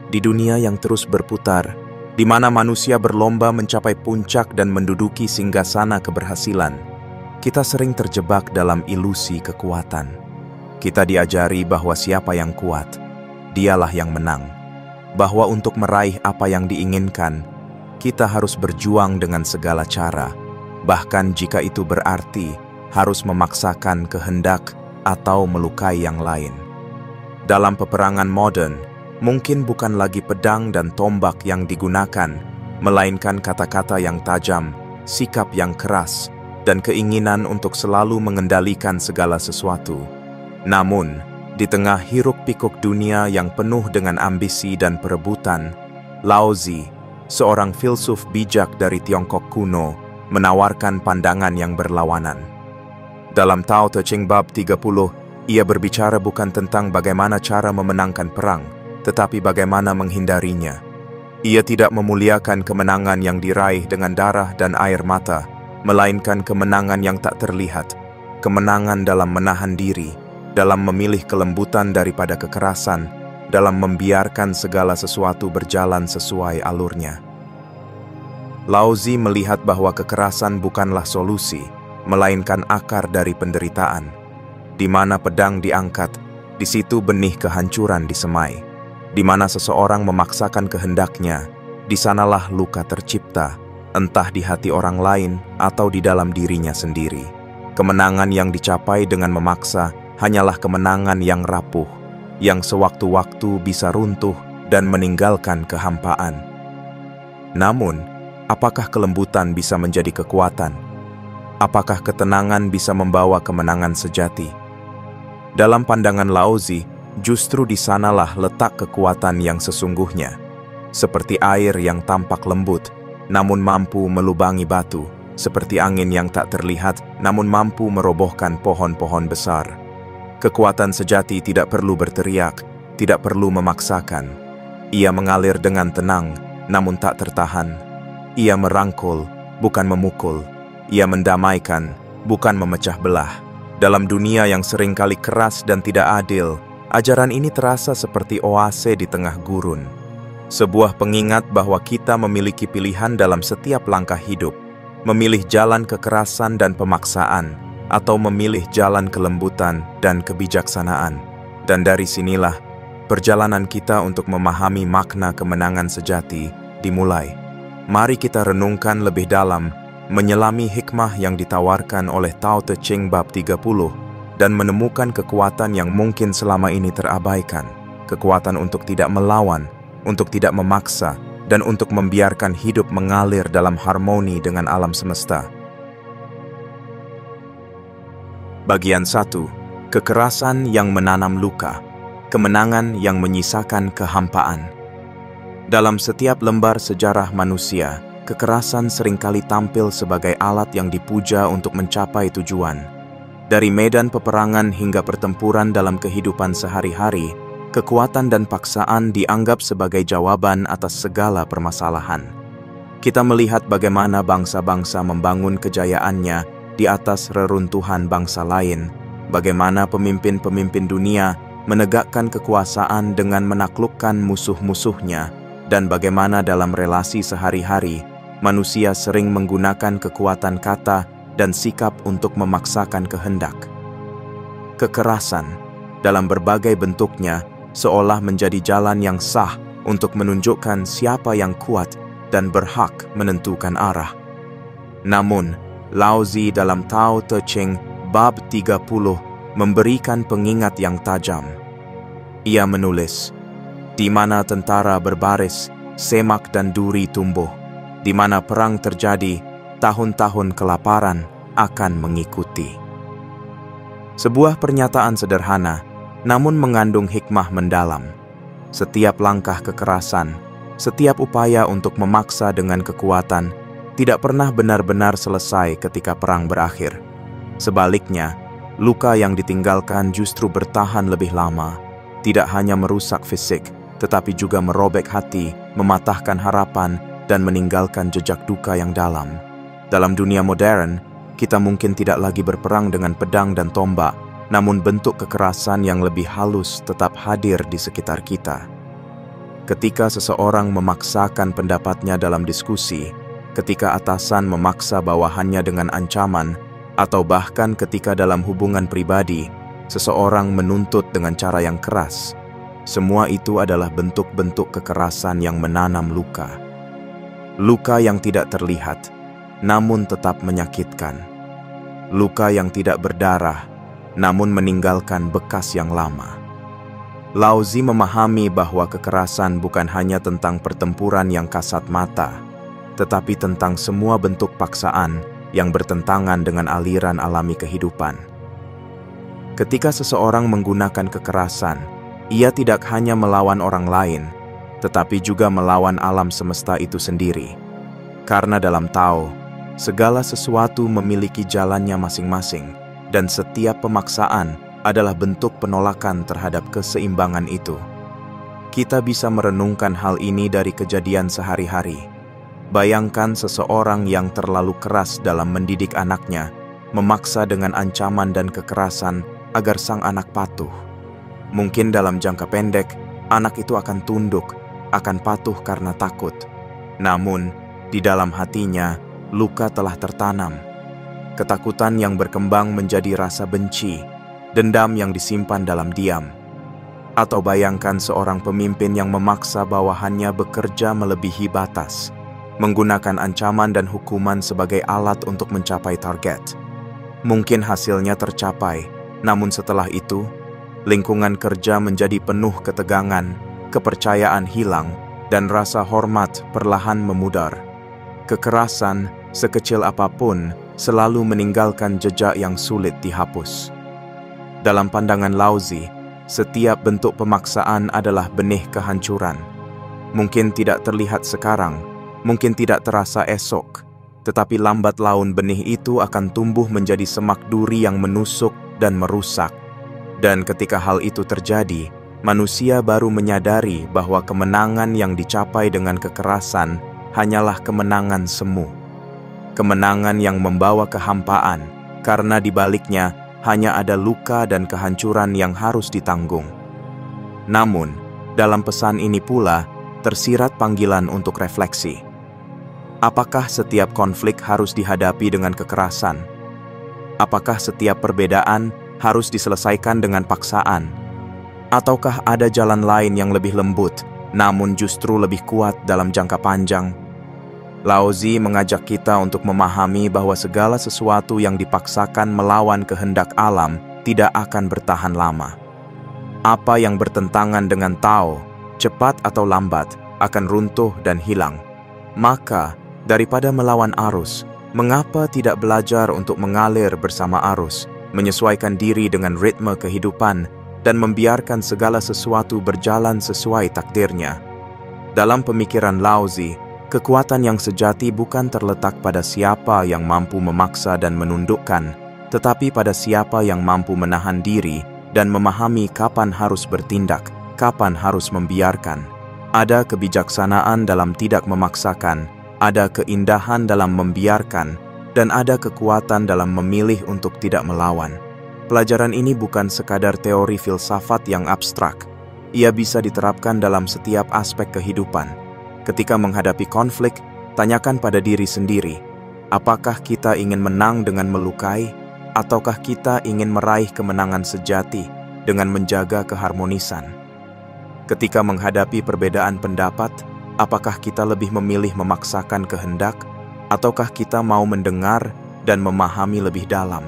di dunia yang terus berputar, di mana manusia berlomba mencapai puncak dan menduduki singgasana keberhasilan, kita sering terjebak dalam ilusi kekuatan. Kita diajari bahwa siapa yang kuat, dialah yang menang. Bahwa untuk meraih apa yang diinginkan, kita harus berjuang dengan segala cara, bahkan jika itu berarti harus memaksakan kehendak atau melukai yang lain. Dalam peperangan modern, mungkin bukan lagi pedang dan tombak yang digunakan, melainkan kata-kata yang tajam, sikap yang keras, dan keinginan untuk selalu mengendalikan segala sesuatu. Namun, di tengah hiruk-pikuk dunia yang penuh dengan ambisi dan perebutan, Laozi, seorang filsuf bijak dari Tiongkok kuno, menawarkan pandangan yang berlawanan. Dalam Tao Te Ching bab 30, ia berbicara bukan tentang bagaimana cara memenangkan perang, tetapi bagaimana menghindarinya. Ia tidak memuliakan kemenangan yang diraih dengan darah dan air mata, melainkan kemenangan yang tak terlihat, kemenangan dalam menahan diri, dalam memilih kelembutan daripada kekerasan, dalam membiarkan segala sesuatu berjalan sesuai alurnya. Laozi melihat bahwa kekerasan bukanlah solusi, melainkan akar dari penderitaan. Di mana pedang diangkat, di situ benih kehancuran disemai. Di mana seseorang memaksakan kehendaknya, di sanalah luka tercipta, entah di hati orang lain atau di dalam dirinya sendiri. Kemenangan yang dicapai dengan memaksa hanyalah kemenangan yang rapuh, yang sewaktu-waktu bisa runtuh dan meninggalkan kehampaan. Namun, apakah kelembutan bisa menjadi kekuatan? Apakah ketenangan bisa membawa kemenangan sejati? Dalam pandangan Laozi, justru di sanalah letak kekuatan yang sesungguhnya. Seperti air yang tampak lembut, namun mampu melubangi batu. Seperti angin yang tak terlihat, namun mampu merobohkan pohon-pohon besar. Kekuatan sejati tidak perlu berteriak, tidak perlu memaksakan. Ia mengalir dengan tenang, namun tak tertahan. Ia merangkul, bukan memukul. Ia mendamaikan, bukan memecah belah. Dalam dunia yang seringkali keras dan tidak adil, ajaran ini terasa seperti oase di tengah gurun. Sebuah pengingat bahwa kita memiliki pilihan dalam setiap langkah hidup, memilih jalan kekerasan dan pemaksaan, atau memilih jalan kelembutan dan kebijaksanaan. Dan dari sinilah, perjalanan kita untuk memahami makna kemenangan sejati dimulai. Mari kita renungkan lebih dalam, menyelami hikmah yang ditawarkan oleh Tao Te Ching bab 30 dan menemukan kekuatan yang mungkin selama ini terabaikan, kekuatan untuk tidak melawan, untuk tidak memaksa, dan untuk membiarkan hidup mengalir dalam harmoni dengan alam semesta. Bagian 1. Kekerasan yang menanam luka, kemenangan yang menyisakan kehampaan. Dalam setiap lembar sejarah manusia, kekerasan seringkali tampil sebagai alat yang dipuja untuk mencapai tujuan. Dari medan peperangan hingga pertempuran dalam kehidupan sehari-hari, kekuatan dan paksaan dianggap sebagai jawaban atas segala permasalahan. Kita melihat bagaimana bangsa-bangsa membangun kejayaannya di atas reruntuhan bangsa lain, bagaimana pemimpin-pemimpin dunia menegakkan kekuasaan dengan menaklukkan musuh-musuhnya, dan bagaimana dalam relasi sehari-hari, manusia sering menggunakan kekuatan kata dan sikap untuk memaksakan kehendak. Kekerasan, dalam berbagai bentuknya, seolah menjadi jalan yang sah untuk menunjukkan siapa yang kuat dan berhak menentukan arah. Namun, Laozi dalam Tao Te Ching bab 30 memberikan pengingat yang tajam. Ia menulis, di mana tentara berbaris, semak dan duri tumbuh. Di mana perang terjadi, tahun-tahun kelaparan akan mengikuti. Sebuah pernyataan sederhana, namun mengandung hikmah mendalam. Setiap langkah kekerasan, setiap upaya untuk memaksa dengan kekuatan, tidak pernah benar-benar selesai ketika perang berakhir. Sebaliknya, luka yang ditinggalkan justru bertahan lebih lama, tidak hanya merusak fisik, tetapi juga merobek hati, mematahkan harapan, dan meninggalkan jejak duka yang dalam. Dalam dunia modern, kita mungkin tidak lagi berperang dengan pedang dan tombak, namun bentuk kekerasan yang lebih halus tetap hadir di sekitar kita. Ketika seseorang memaksakan pendapatnya dalam diskusi, ketika atasan memaksa bawahannya dengan ancaman, atau bahkan ketika dalam hubungan pribadi, seseorang menuntut dengan cara yang keras, semua itu adalah bentuk-bentuk kekerasan yang menanam luka. Luka yang tidak terlihat, namun tetap menyakitkan. Luka yang tidak berdarah, namun meninggalkan bekas yang lama. Laozi memahami bahwa kekerasan bukan hanya tentang pertempuran yang kasat mata, tetapi tentang semua bentuk paksaan yang bertentangan dengan aliran alami kehidupan. Ketika seseorang menggunakan kekerasan, ia tidak hanya melawan orang lain, tetapi juga melawan alam semesta itu sendiri. Karena dalam Tao, segala sesuatu memiliki jalannya masing-masing, dan setiap pemaksaan adalah bentuk penolakan terhadap keseimbangan itu. Kita bisa merenungkan hal ini dari kejadian sehari-hari. Bayangkan seseorang yang terlalu keras dalam mendidik anaknya, memaksa dengan ancaman dan kekerasan agar sang anak patuh. Mungkin dalam jangka pendek, anak itu akan tunduk, akan patuh karena takut. Namun, di dalam hatinya, luka telah tertanam. Ketakutan yang berkembang menjadi rasa benci, dendam yang disimpan dalam diam. Atau bayangkan seorang pemimpin yang memaksa bawahannya bekerja melebihi batas, menggunakan ancaman dan hukuman sebagai alat untuk mencapai target. Mungkin hasilnya tercapai, namun setelah itu, lingkungan kerja menjadi penuh ketegangan, kepercayaan hilang, dan rasa hormat perlahan memudar. Kekerasan, sekecil apapun, selalu meninggalkan jejak yang sulit dihapus. Dalam pandangan Laozi, setiap bentuk pemaksaan adalah benih kehancuran. Mungkin tidak terlihat sekarang, mungkin tidak terasa esok, tetapi lambat laun benih itu akan tumbuh menjadi semak duri yang menusuk dan merusak. Dan ketika hal itu terjadi, manusia baru menyadari bahwa kemenangan yang dicapai dengan kekerasan hanyalah kemenangan semu. Kemenangan yang membawa kehampaan, karena di baliknya hanya ada luka dan kehancuran yang harus ditanggung. Namun, dalam pesan ini pula tersirat panggilan untuk refleksi. Apakah setiap konflik harus dihadapi dengan kekerasan? Apakah setiap perbedaan harus diselesaikan dengan paksaan? Ataukah ada jalan lain yang lebih lembut, namun justru lebih kuat dalam jangka panjang? Laozi mengajak kita untuk memahami bahwa segala sesuatu yang dipaksakan melawan kehendak alam tidak akan bertahan lama. Apa yang bertentangan dengan Tao, cepat atau lambat, akan runtuh dan hilang. Maka, daripada melawan arus, mengapa tidak belajar untuk mengalir bersama arus, menyesuaikan diri dengan ritme kehidupan, dan membiarkan segala sesuatu berjalan sesuai takdirnya? Dalam pemikiran Laozi, kekuatan yang sejati bukan terletak pada siapa yang mampu memaksa dan menundukkan, tetapi pada siapa yang mampu menahan diri dan memahami kapan harus bertindak, kapan harus membiarkan. Ada kebijaksanaan dalam tidak memaksakan, ada keindahan dalam membiarkan, dan ada kekuatan dalam memilih untuk tidak melawan. Pelajaran ini bukan sekadar teori filsafat yang abstrak. Ia bisa diterapkan dalam setiap aspek kehidupan. Ketika menghadapi konflik, tanyakan pada diri sendiri, apakah kita ingin menang dengan melukai, ataukah kita ingin meraih kemenangan sejati dengan menjaga keharmonisan? Ketika menghadapi perbedaan pendapat, apakah kita lebih memilih memaksakan kehendak, ataukah kita mau mendengar dan memahami lebih dalam?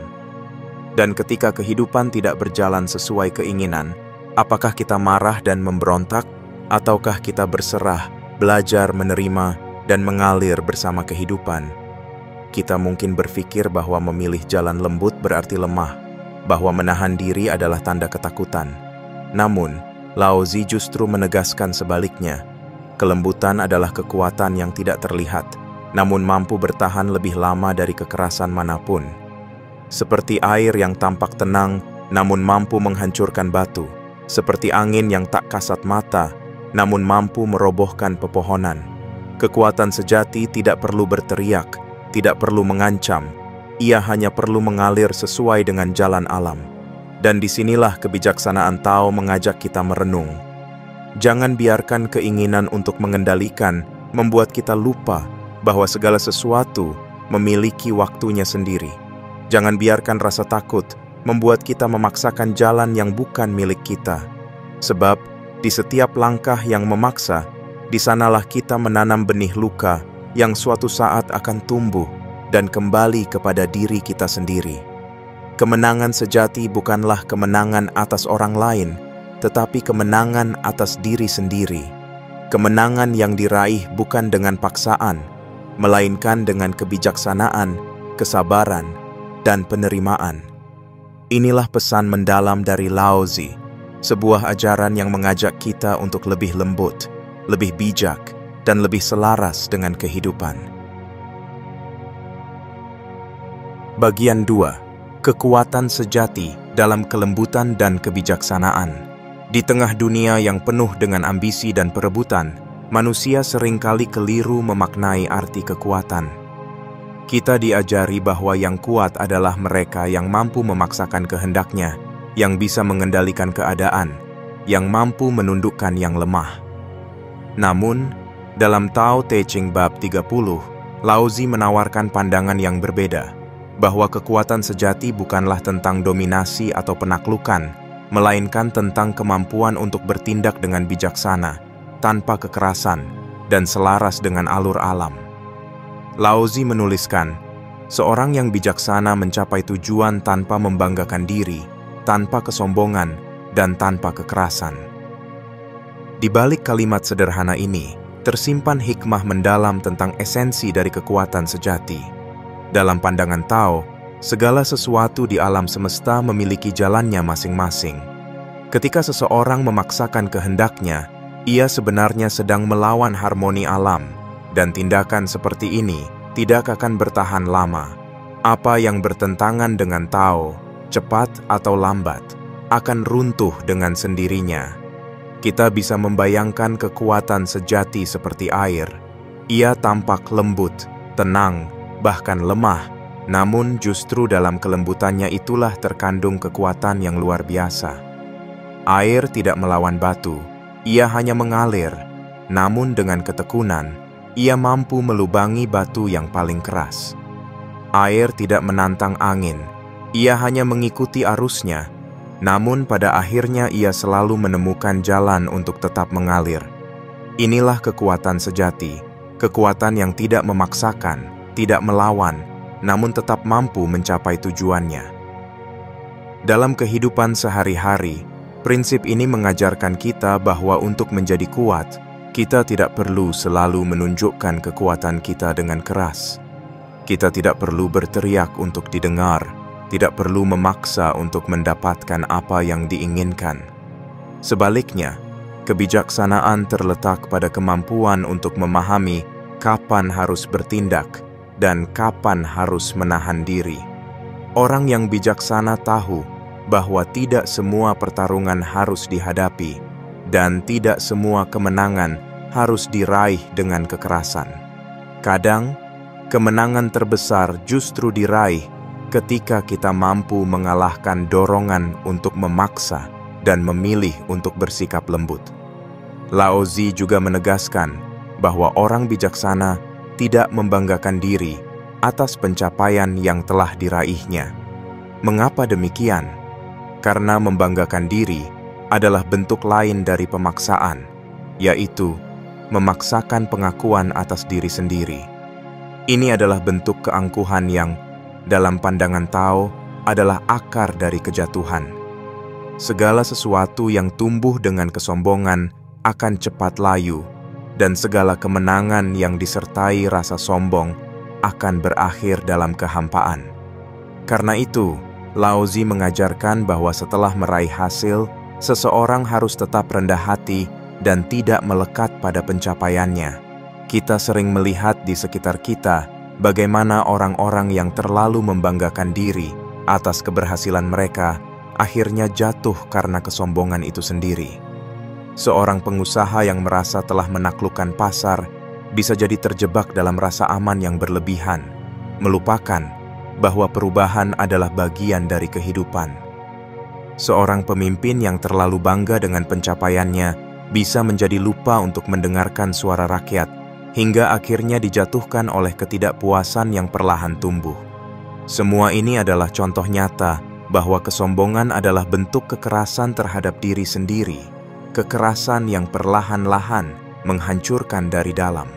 Dan ketika kehidupan tidak berjalan sesuai keinginan, apakah kita marah dan memberontak, ataukah kita berserah, belajar menerima, dan mengalir bersama kehidupan? Kita mungkin berpikir bahwa memilih jalan lembut berarti lemah, bahwa menahan diri adalah tanda ketakutan. Namun, Laozi justru menegaskan sebaliknya. Kelembutan adalah kekuatan yang tidak terlihat, namun mampu bertahan lebih lama dari kekerasan manapun. Seperti air yang tampak tenang, namun mampu menghancurkan batu. Seperti angin yang tak kasat mata, namun mampu merobohkan pepohonan. Kekuatan sejati tidak perlu berteriak, tidak perlu mengancam. Ia hanya perlu mengalir sesuai dengan jalan alam. Dan disinilah kebijaksanaan Tao mengajak kita merenung. Jangan biarkan keinginan untuk mengendalikan membuat kita lupa bahwa segala sesuatu memiliki waktunya sendiri. Jangan biarkan rasa takut membuat kita memaksakan jalan yang bukan milik kita. Sebab di setiap langkah yang memaksa, di sanalah kita menanam benih luka yang suatu saat akan tumbuh dan kembali kepada diri kita sendiri. Kemenangan sejati bukanlah kemenangan atas orang lain, tetapi kemenangan atas diri sendiri. Kemenangan yang diraih bukan dengan paksaan, melainkan dengan kebijaksanaan, kesabaran, dan penerimaan. Inilah pesan mendalam dari Laozi, sebuah ajaran yang mengajak kita untuk lebih lembut, lebih bijak, dan lebih selaras dengan kehidupan. Bagian 2. Kekuatan sejati dalam kelembutan dan kebijaksanaan. Di tengah dunia yang penuh dengan ambisi dan perebutan, manusia seringkali keliru memaknai arti kekuatan. Kita diajari bahwa yang kuat adalah mereka yang mampu memaksakan kehendaknya, yang bisa mengendalikan keadaan, yang mampu menundukkan yang lemah. Namun, dalam Tao Te Ching bab 30, Laozi menawarkan pandangan yang berbeda, bahwa kekuatan sejati bukanlah tentang dominasi atau penaklukan, melainkan tentang kemampuan untuk bertindak dengan bijaksana, tanpa kekerasan, dan selaras dengan alur alam. Laozi menuliskan, seorang yang bijaksana mencapai tujuan tanpa membanggakan diri, tanpa kesombongan, dan tanpa kekerasan. Di balik kalimat sederhana ini, tersimpan hikmah mendalam tentang esensi dari kekuatan sejati. Dalam pandangan Tao, segala sesuatu di alam semesta memiliki jalannya masing-masing. Ketika seseorang memaksakan kehendaknya, ia sebenarnya sedang melawan harmoni alam, dan tindakan seperti ini tidak akan bertahan lama. Apa yang bertentangan dengan Tao, cepat atau lambat, akan runtuh dengan sendirinya. Kita bisa membayangkan kekuatan sejati seperti air. Ia tampak lembut, tenang, bahkan lemah, namun justru dalam kelembutannya itulah terkandung kekuatan yang luar biasa. Air tidak melawan batu, ia hanya mengalir, namun dengan ketekunan, ia mampu melubangi batu yang paling keras. Air tidak menantang angin, ia hanya mengikuti arusnya, namun pada akhirnya ia selalu menemukan jalan untuk tetap mengalir. Inilah kekuatan sejati, kekuatan yang tidak memaksakan, tidak melawan, namun tetap mampu mencapai tujuannya. Dalam kehidupan sehari-hari, prinsip ini mengajarkan kita bahwa untuk menjadi kuat, kita tidak perlu selalu menunjukkan kekuatan kita dengan keras. Kita tidak perlu berteriak untuk didengar, tidak perlu memaksa untuk mendapatkan apa yang diinginkan. Sebaliknya, kebijaksanaan terletak pada kemampuan untuk memahami kapan harus bertindak dan kapan harus menahan diri. Orang yang bijaksana tahu bahwa tidak semua pertarungan harus dihadapi dan tidak semua kemenangan harus diraih dengan kekerasan. Kadang, kemenangan terbesar justru diraih ketika kita mampu mengalahkan dorongan untuk memaksa dan memilih untuk bersikap lembut. Laozi juga menegaskan bahwa orang bijaksana tidak membanggakan diri atas pencapaian yang telah diraihnya. Mengapa demikian? Karena membanggakan diri adalah bentuk lain dari pemaksaan, yaitu memaksakan pengakuan atas diri sendiri. Ini adalah bentuk keangkuhan yang, dalam pandangan Tao, adalah akar dari kejatuhan. Segala sesuatu yang tumbuh dengan kesombongan akan cepat layu, dan segala kemenangan yang disertai rasa sombong akan berakhir dalam kehampaan. Karena itu, Laozi mengajarkan bahwa setelah meraih hasil, seseorang harus tetap rendah hati dan tidak melekat pada pencapaiannya. Kita sering melihat di sekitar kita bagaimana orang-orang yang terlalu membanggakan diri atas keberhasilan mereka akhirnya jatuh karena kesombongan itu sendiri. Seorang pengusaha yang merasa telah menaklukkan pasar bisa jadi terjebak dalam rasa aman yang berlebihan, melupakan bahwa perubahan adalah bagian dari kehidupan. Seorang pemimpin yang terlalu bangga dengan pencapaiannya bisa menjadi lupa untuk mendengarkan suara rakyat, hingga akhirnya dijatuhkan oleh ketidakpuasan yang perlahan tumbuh. Semua ini adalah contoh nyata bahwa kesombongan adalah bentuk kekerasan terhadap diri sendiri, kekerasan yang perlahan-lahan menghancurkan dari dalam.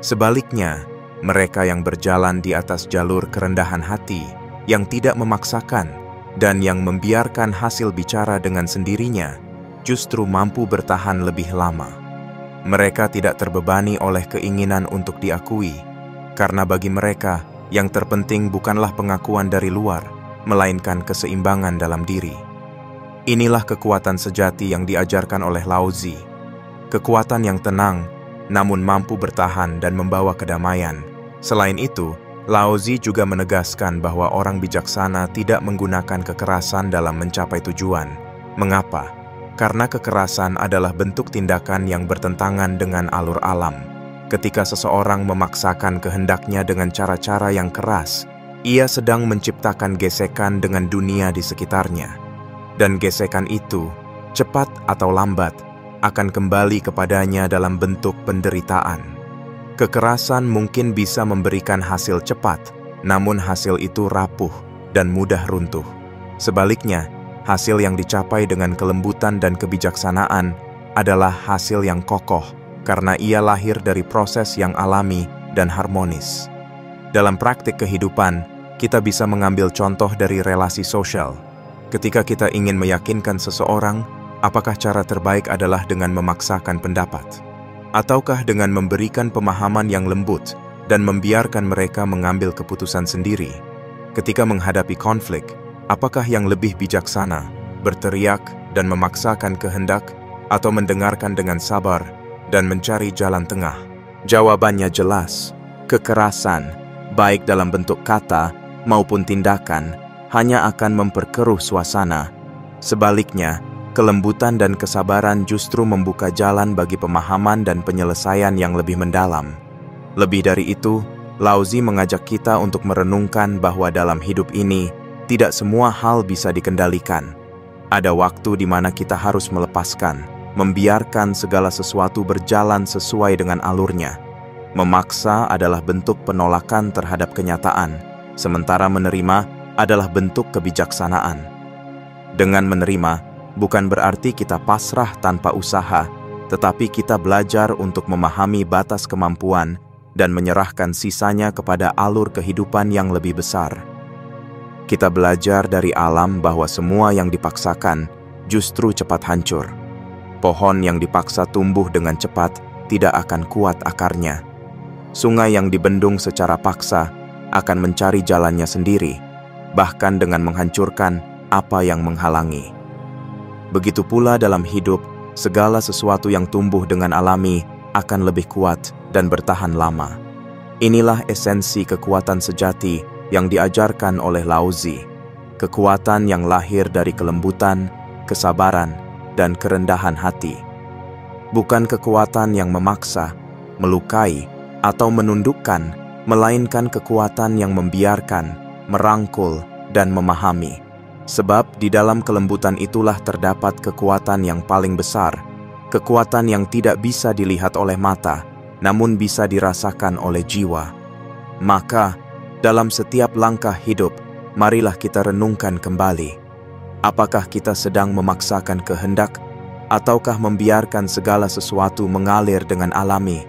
Sebaliknya, mereka yang berjalan di atas jalur kerendahan hati, yang tidak memaksakan, dan yang membiarkan hasil bicara dengan sendirinya, justru mampu bertahan lebih lama. Mereka tidak terbebani oleh keinginan untuk diakui, karena bagi mereka, yang terpenting bukanlah pengakuan dari luar, melainkan keseimbangan dalam diri. Inilah kekuatan sejati yang diajarkan oleh Lao Tzu. Kekuatan yang tenang, namun mampu bertahan dan membawa kedamaian. Selain itu, Lao Tzu juga menegaskan bahwa orang bijaksana tidak menggunakan kekerasan dalam mencapai tujuan. Mengapa? Karena kekerasan adalah bentuk tindakan yang bertentangan dengan alur alam. Ketika seseorang memaksakan kehendaknya dengan cara-cara yang keras, ia sedang menciptakan gesekan dengan dunia di sekitarnya. Dan gesekan itu, cepat atau lambat, akan kembali kepadanya dalam bentuk penderitaan. Kekerasan mungkin bisa memberikan hasil cepat, namun hasil itu rapuh dan mudah runtuh. Sebaliknya, hasil yang dicapai dengan kelembutan dan kebijaksanaan adalah hasil yang kokoh, karena ia lahir dari proses yang alami dan harmonis. Dalam praktik kehidupan, kita bisa mengambil contoh dari relasi sosial. Ketika kita ingin meyakinkan seseorang, apakah cara terbaik adalah dengan memaksakan pendapat? Ataukah dengan memberikan pemahaman yang lembut dan membiarkan mereka mengambil keputusan sendiri? Ketika menghadapi konflik, apakah yang lebih bijaksana, berteriak dan memaksakan kehendak, atau mendengarkan dengan sabar dan mencari jalan tengah? Jawabannya jelas, kekerasan, baik dalam bentuk kata maupun tindakan, hanya akan memperkeruh suasana. Sebaliknya, kelembutan dan kesabaran justru membuka jalan bagi pemahaman dan penyelesaian yang lebih mendalam. Lebih dari itu, Lao Tzu mengajak kita untuk merenungkan bahwa dalam hidup ini, tidak semua hal bisa dikendalikan. Ada waktu di mana kita harus melepaskan, membiarkan segala sesuatu berjalan sesuai dengan alurnya. Memaksa adalah bentuk penolakan terhadap kenyataan, sementara menerima adalah bentuk kebijaksanaan. Dengan menerima, bukan berarti kita pasrah tanpa usaha, tetapi kita belajar untuk memahami batas kemampuan dan menyerahkan sisanya kepada alur kehidupan yang lebih besar. Kita belajar dari alam bahwa semua yang dipaksakan justru cepat hancur. Pohon yang dipaksa tumbuh dengan cepat tidak akan kuat akarnya. Sungai yang dibendung secara paksa akan mencari jalannya sendiri, bahkan dengan menghancurkan apa yang menghalangi. Begitu pula dalam hidup, segala sesuatu yang tumbuh dengan alami akan lebih kuat dan bertahan lama. Inilah esensi kekuatan sejati yang diajarkan oleh Lao Tzu. Kekuatan yang lahir dari kelembutan, kesabaran, dan kerendahan hati. Bukan kekuatan yang memaksa, melukai, atau menundukkan, melainkan kekuatan yang membiarkan, merangkul, dan memahami. Sebab di dalam kelembutan itulah terdapat kekuatan yang paling besar, kekuatan yang tidak bisa dilihat oleh mata, namun bisa dirasakan oleh jiwa. Maka, dalam setiap langkah hidup, marilah kita renungkan kembali. Apakah kita sedang memaksakan kehendak, ataukah membiarkan segala sesuatu mengalir dengan alami?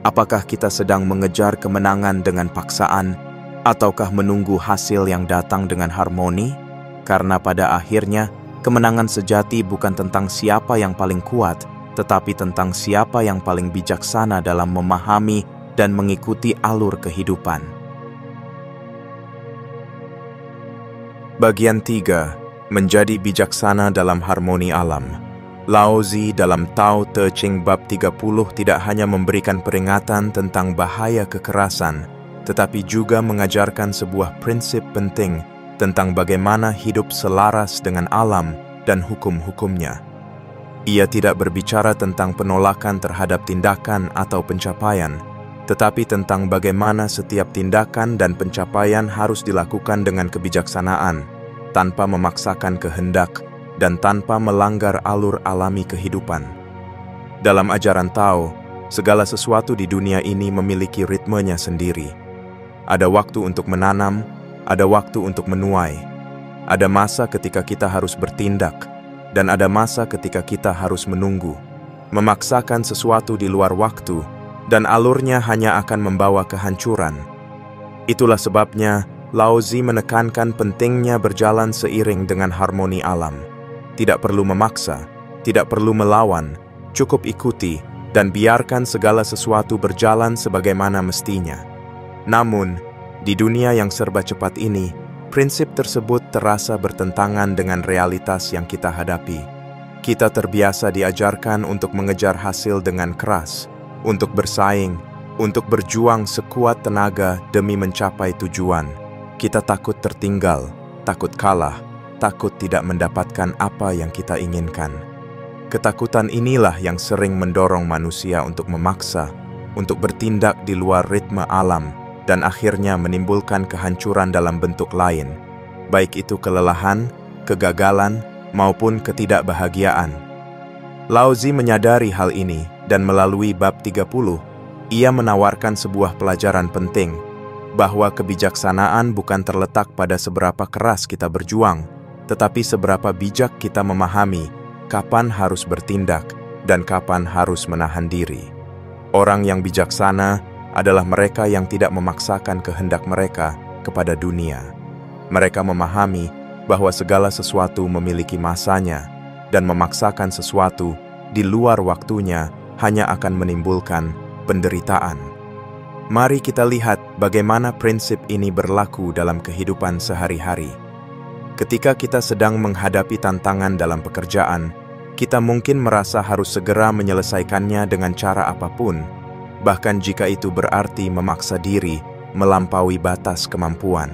Apakah kita sedang mengejar kemenangan dengan paksaan, ataukah menunggu hasil yang datang dengan harmoni? Karena pada akhirnya, kemenangan sejati bukan tentang siapa yang paling kuat, tetapi tentang siapa yang paling bijaksana dalam memahami dan mengikuti alur kehidupan. Bagian 3. Menjadi bijaksana dalam harmoni alam. Lao Tzu dalam Tao Te Ching bab 30 tidak hanya memberikan peringatan tentang bahaya kekerasan, tetapi juga mengajarkan sebuah prinsip penting tentang bagaimana hidup selaras dengan alam dan hukum-hukumnya. Ia tidak berbicara tentang penolakan terhadap tindakan atau pencapaian, tetapi tentang bagaimana setiap tindakan dan pencapaian harus dilakukan dengan kebijaksanaan, tanpa memaksakan kehendak dan tanpa melanggar alur alami kehidupan. Dalam ajaran Tao, segala sesuatu di dunia ini memiliki ritmenya sendiri. Ada waktu untuk menanam, ada waktu untuk menuai. Ada masa ketika kita harus bertindak, dan ada masa ketika kita harus menunggu. Memaksakan sesuatu di luar waktu, dan alurnya hanya akan membawa kehancuran. Itulah sebabnya Laozi menekankan pentingnya berjalan seiring dengan harmoni alam. Tidak perlu memaksa, tidak perlu melawan, cukup ikuti dan biarkan segala sesuatu berjalan sebagaimana mestinya. Namun, di dunia yang serba cepat ini, prinsip tersebut terasa bertentangan dengan realitas yang kita hadapi. Kita terbiasa diajarkan untuk mengejar hasil dengan keras, untuk bersaing, untuk berjuang sekuat tenaga demi mencapai tujuan. Kita takut tertinggal, takut kalah, takut tidak mendapatkan apa yang kita inginkan. Ketakutan inilah yang sering mendorong manusia untuk memaksa, untuk bertindak di luar ritme alam, dan akhirnya menimbulkan kehancuran dalam bentuk lain, baik itu kelelahan, kegagalan, maupun ketidakbahagiaan. Laozi menyadari hal ini, dan melalui bab 30, ia menawarkan sebuah pelajaran penting, bahwa kebijaksanaan bukan terletak pada seberapa keras kita berjuang, tetapi seberapa bijak kita memahami kapan harus bertindak dan kapan harus menahan diri. Orang yang bijaksana adalah mereka yang tidak memaksakan kehendak mereka kepada dunia. Mereka memahami bahwa segala sesuatu memiliki masanya, dan memaksakan sesuatu di luar waktunya hanya akan menimbulkan penderitaan. Mari kita lihat bagaimana prinsip ini berlaku dalam kehidupan sehari-hari. Ketika kita sedang menghadapi tantangan dalam pekerjaan, kita mungkin merasa harus segera menyelesaikannya dengan cara apapun, bahkan jika itu berarti memaksa diri melampaui batas kemampuan.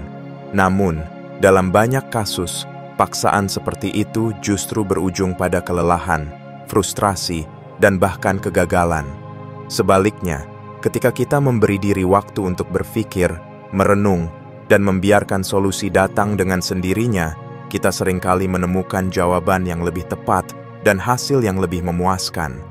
Namun, dalam banyak kasus, paksaan seperti itu justru berujung pada kelelahan, frustrasi, dan bahkan kegagalan. Sebaliknya, ketika kita memberi diri waktu untuk berpikir, merenung, dan membiarkan solusi datang dengan sendirinya, kita seringkali menemukan jawaban yang lebih tepat dan hasil yang lebih memuaskan.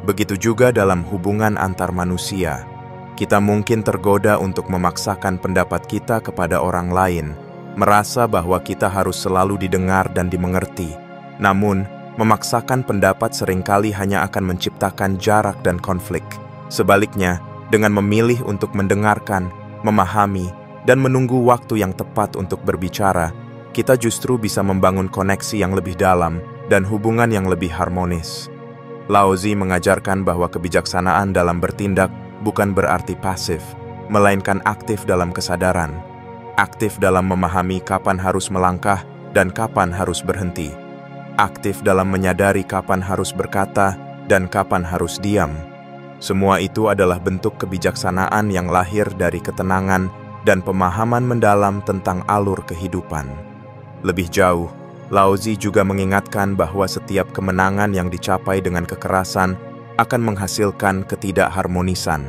Begitu juga dalam hubungan antar manusia. Kita mungkin tergoda untuk memaksakan pendapat kita kepada orang lain, merasa bahwa kita harus selalu didengar dan dimengerti. Namun, memaksakan pendapat seringkali hanya akan menciptakan jarak dan konflik. Sebaliknya, dengan memilih untuk mendengarkan, memahami, dan menunggu waktu yang tepat untuk berbicara, kita justru bisa membangun koneksi yang lebih dalam dan hubungan yang lebih harmonis. Laozi mengajarkan bahwa kebijaksanaan dalam bertindak bukan berarti pasif, melainkan aktif dalam kesadaran. Aktif dalam memahami kapan harus melangkah dan kapan harus berhenti. Aktif dalam menyadari kapan harus berkata dan kapan harus diam. Semua itu adalah bentuk kebijaksanaan yang lahir dari ketenangan dan pemahaman mendalam tentang alur kehidupan. Lebih jauh, Laozi juga mengingatkan bahwa setiap kemenangan yang dicapai dengan kekerasan akan menghasilkan ketidakharmonisan.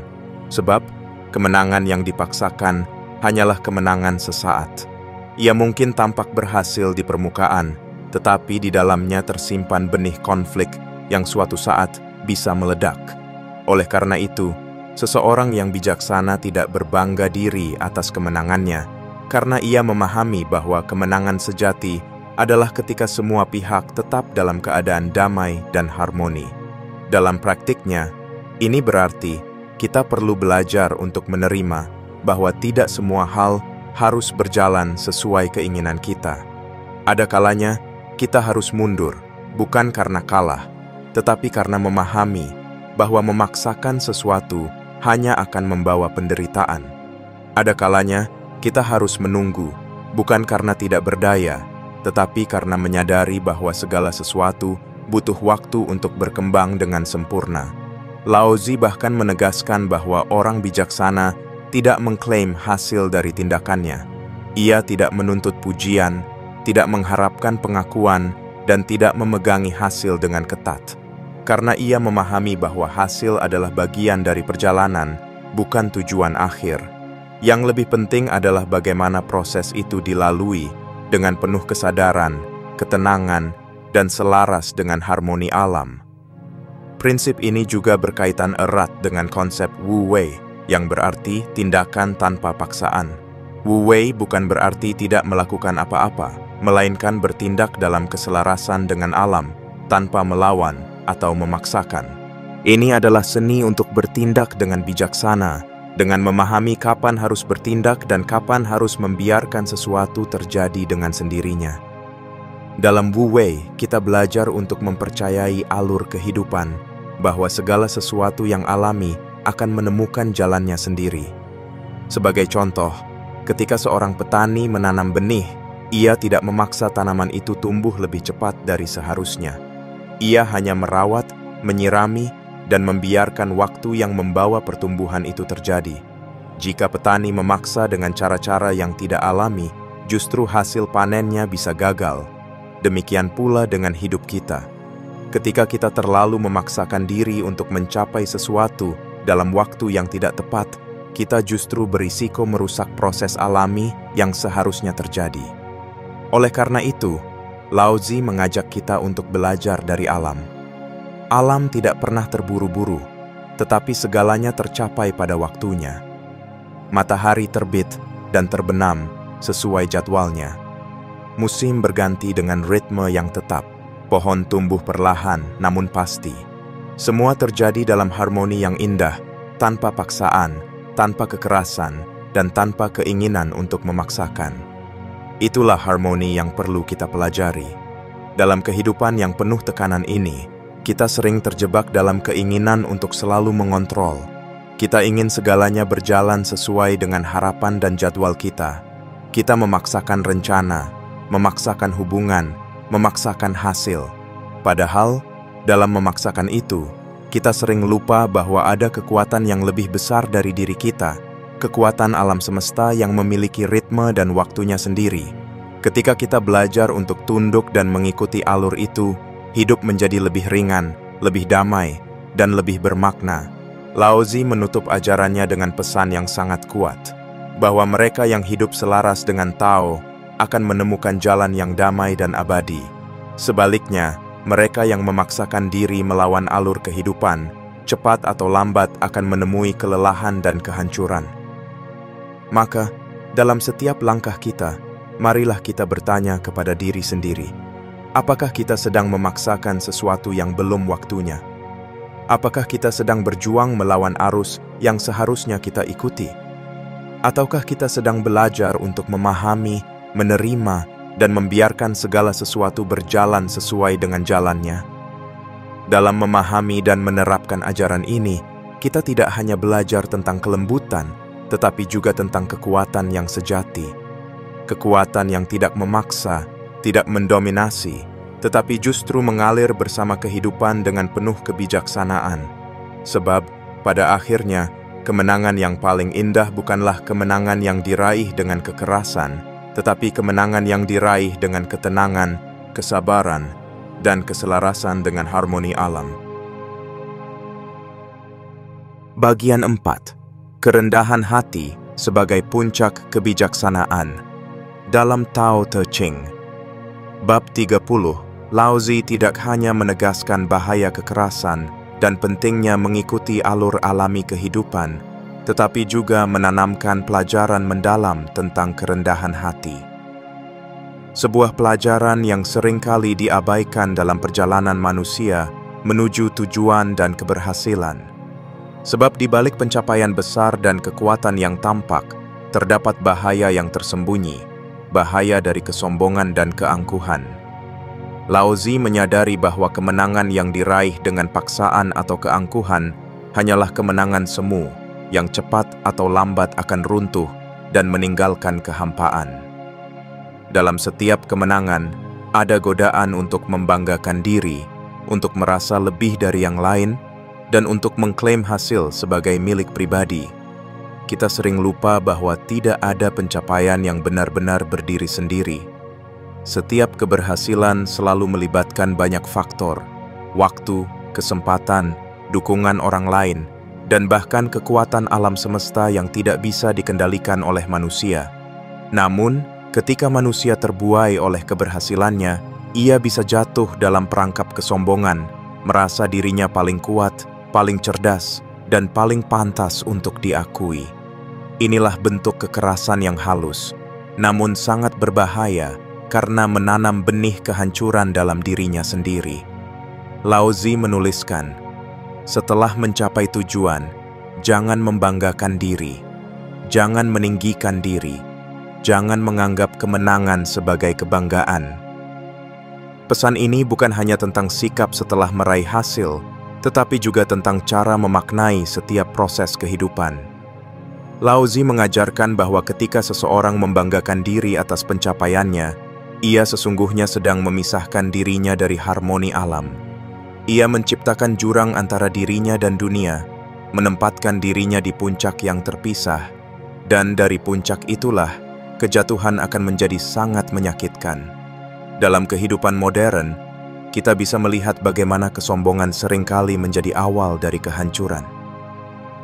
Sebab, kemenangan yang dipaksakan hanyalah kemenangan sesaat. Ia mungkin tampak berhasil di permukaan, tetapi di dalamnya tersimpan benih konflik yang suatu saat bisa meledak. Oleh karena itu, seseorang yang bijaksana tidak berbangga diri atas kemenangannya, karena ia memahami bahwa kemenangan sejati adalah ketika semua pihak tetap dalam keadaan damai dan harmoni. Dalam praktiknya, ini berarti kita perlu belajar untuk menerima bahwa tidak semua hal harus berjalan sesuai keinginan kita. Ada kalanya kita harus mundur, bukan karena kalah, tetapi karena memahami bahwa memaksakan sesuatu hanya akan membawa penderitaan. Ada kalanya kita harus menunggu, bukan karena tidak berdaya, tetapi karena menyadari bahwa segala sesuatu butuh waktu untuk berkembang dengan sempurna. Laozi bahkan menegaskan bahwa orang bijaksana tidak mengklaim hasil dari tindakannya. Ia tidak menuntut pujian, tidak mengharapkan pengakuan, dan tidak memegangi hasil dengan ketat. Karena ia memahami bahwa hasil adalah bagian dari perjalanan, bukan tujuan akhir. Yang lebih penting adalah bagaimana proses itu dilalui dengan penuh kesadaran, ketenangan, dan selaras dengan harmoni alam. Prinsip ini juga berkaitan erat dengan konsep Wu Wei, yang berarti tindakan tanpa paksaan. Wu Wei bukan berarti tidak melakukan apa-apa, melainkan bertindak dalam keselarasan dengan alam, tanpa melawan atau memaksakan. Ini adalah seni untuk bertindak dengan bijaksana, dengan memahami kapan harus bertindak dan kapan harus membiarkan sesuatu terjadi dengan sendirinya. Dalam Wu Wei, kita belajar untuk mempercayai alur kehidupan, bahwa segala sesuatu yang alami akan menemukan jalannya sendiri. Sebagai contoh, ketika seorang petani menanam benih, ia tidak memaksa tanaman itu tumbuh lebih cepat dari seharusnya. Ia hanya merawat, menyirami, dan membiarkan waktu yang membawa pertumbuhan itu terjadi. Jika petani memaksa dengan cara-cara yang tidak alami, justru hasil panennya bisa gagal. Demikian pula dengan hidup kita. Ketika kita terlalu memaksakan diri untuk mencapai sesuatu dalam waktu yang tidak tepat, kita justru berisiko merusak proses alami yang seharusnya terjadi. Oleh karena itu, Lao Tzu mengajak kita untuk belajar dari alam. Alam tidak pernah terburu-buru, tetapi segalanya tercapai pada waktunya. Matahari terbit dan terbenam sesuai jadwalnya. Musim berganti dengan ritme yang tetap. Pohon tumbuh perlahan namun pasti. Semua terjadi dalam harmoni yang indah, tanpa paksaan, tanpa kekerasan, dan tanpa keinginan untuk memaksakan. Itulah harmoni yang perlu kita pelajari. Dalam kehidupan yang penuh tekanan ini, kita sering terjebak dalam keinginan untuk selalu mengontrol. Kita ingin segalanya berjalan sesuai dengan harapan dan jadwal kita. Kita memaksakan rencana, memaksakan hubungan, memaksakan hasil. Padahal, dalam memaksakan itu, kita sering lupa bahwa ada kekuatan yang lebih besar dari diri kita, kekuatan alam semesta yang memiliki ritme dan waktunya sendiri. Ketika kita belajar untuk tunduk dan mengikuti alur itu, hidup menjadi lebih ringan, lebih damai, dan lebih bermakna. Lao Tzu menutup ajarannya dengan pesan yang sangat kuat, bahwa mereka yang hidup selaras dengan Tao akan menemukan jalan yang damai dan abadi. Sebaliknya, mereka yang memaksakan diri melawan alur kehidupan, cepat atau lambat akan menemui kelelahan dan kehancuran. Maka, dalam setiap langkah kita, marilah kita bertanya kepada diri sendiri, apakah kita sedang memaksakan sesuatu yang belum waktunya? Apakah kita sedang berjuang melawan arus yang seharusnya kita ikuti? Ataukah kita sedang belajar untuk memahami, menerima, dan membiarkan segala sesuatu berjalan sesuai dengan jalannya? Dalam memahami dan menerapkan ajaran ini, kita tidak hanya belajar tentang kelembutan, tetapi juga tentang kekuatan yang sejati. Kekuatan yang tidak memaksa, tidak mendominasi, tetapi justru mengalir bersama kehidupan dengan penuh kebijaksanaan. Sebab, pada akhirnya, kemenangan yang paling indah bukanlah kemenangan yang diraih dengan kekerasan, tetapi kemenangan yang diraih dengan ketenangan, kesabaran, dan keselarasan dengan harmoni alam. Bagian 4. Kerendahan hati sebagai puncak kebijaksanaan. Dalam Tao Te Ching, Bab 30, Lao Tzu tidak hanya menegaskan bahaya kekerasan dan pentingnya mengikuti alur alami kehidupan, tetapi juga menanamkan pelajaran mendalam tentang kerendahan hati. Sebuah pelajaran yang seringkali diabaikan dalam perjalanan manusia menuju tujuan dan keberhasilan. Sebab di balik pencapaian besar dan kekuatan yang tampak, terdapat bahaya yang tersembunyi, bahaya dari kesombongan dan keangkuhan. Lao Tzu menyadari bahwa kemenangan yang diraih dengan paksaan atau keangkuhan hanyalah kemenangan semu, yang cepat atau lambat akan runtuh dan meninggalkan kehampaan. Dalam setiap kemenangan, ada godaan untuk membanggakan diri, untuk merasa lebih dari yang lain, dan untuk mengklaim hasil sebagai milik pribadi. Kita sering lupa bahwa tidak ada pencapaian yang benar-benar berdiri sendiri. Setiap keberhasilan selalu melibatkan banyak faktor, waktu, kesempatan, dukungan orang lain, dan bahkan kekuatan alam semesta yang tidak bisa dikendalikan oleh manusia. Namun, ketika manusia terbuai oleh keberhasilannya, ia bisa jatuh dalam perangkap kesombongan, merasa dirinya paling kuat, paling cerdas, dan paling pantas untuk diakui. Inilah bentuk kekerasan yang halus, namun sangat berbahaya karena menanam benih kehancuran dalam dirinya sendiri. Lao Tzu menuliskan, setelah mencapai tujuan, jangan membanggakan diri, jangan meninggikan diri, jangan menganggap kemenangan sebagai kebanggaan. Pesan ini bukan hanya tentang sikap setelah meraih hasil, tetapi juga tentang cara memaknai setiap proses kehidupan. Lao Tzu mengajarkan bahwa ketika seseorang membanggakan diri atas pencapaiannya, ia sesungguhnya sedang memisahkan dirinya dari harmoni alam. Ia menciptakan jurang antara dirinya dan dunia, menempatkan dirinya di puncak yang terpisah, dan dari puncak itulah kejatuhan akan menjadi sangat menyakitkan. Dalam kehidupan modern, kita bisa melihat bagaimana kesombongan seringkali menjadi awal dari kehancuran.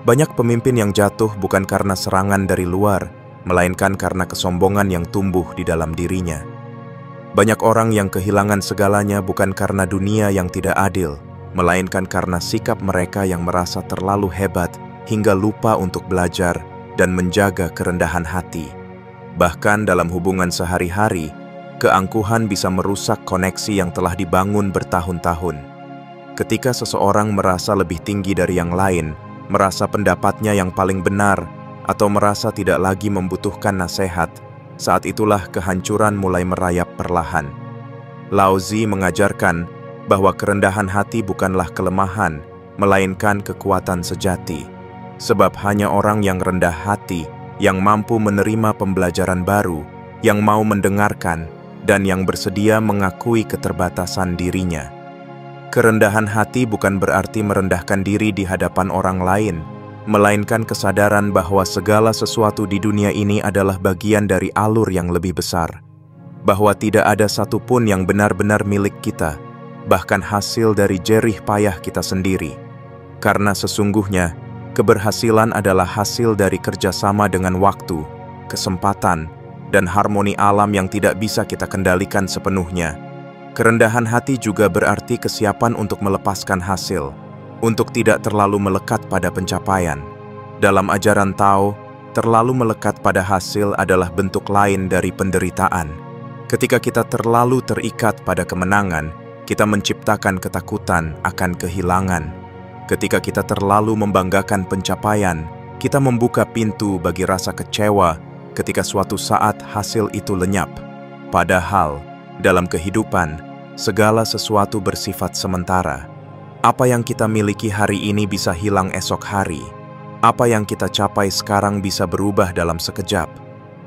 Banyak pemimpin yang jatuh bukan karena serangan dari luar, melainkan karena kesombongan yang tumbuh di dalam dirinya. Banyak orang yang kehilangan segalanya bukan karena dunia yang tidak adil, melainkan karena sikap mereka yang merasa terlalu hebat hingga lupa untuk belajar dan menjaga kerendahan hati. Bahkan dalam hubungan sehari-hari, keangkuhan bisa merusak koneksi yang telah dibangun bertahun-tahun. Ketika seseorang merasa lebih tinggi dari yang lain, merasa pendapatnya yang paling benar, atau merasa tidak lagi membutuhkan nasihat, saat itulah kehancuran mulai merayap perlahan. Lao Tzu mengajarkan bahwa kerendahan hati bukanlah kelemahan, melainkan kekuatan sejati. Sebab hanya orang yang rendah hati, yang mampu menerima pembelajaran baru, yang mau mendengarkan, dan yang bersedia mengakui keterbatasan dirinya. Kerendahan hati bukan berarti merendahkan diri di hadapan orang lain, melainkan kesadaran bahwa segala sesuatu di dunia ini adalah bagian dari alur yang lebih besar, bahwa tidak ada satupun yang benar-benar milik kita, bahkan hasil dari jerih payah kita sendiri. Karena sesungguhnya, keberhasilan adalah hasil dari kerjasama dengan waktu, kesempatan, dan harmoni alam yang tidak bisa kita kendalikan sepenuhnya. Kerendahan hati juga berarti kesiapan untuk melepaskan hasil, untuk tidak terlalu melekat pada pencapaian. Dalam ajaran Tao, terlalu melekat pada hasil adalah bentuk lain dari penderitaan. Ketika kita terlalu terikat pada kemenangan, kita menciptakan ketakutan akan kehilangan. Ketika kita terlalu membanggakan pencapaian, kita membuka pintu bagi rasa kecewa ketika suatu saat hasil itu lenyap. Padahal, dalam kehidupan, segala sesuatu bersifat sementara. Apa yang kita miliki hari ini bisa hilang esok hari. Apa yang kita capai sekarang bisa berubah dalam sekejap.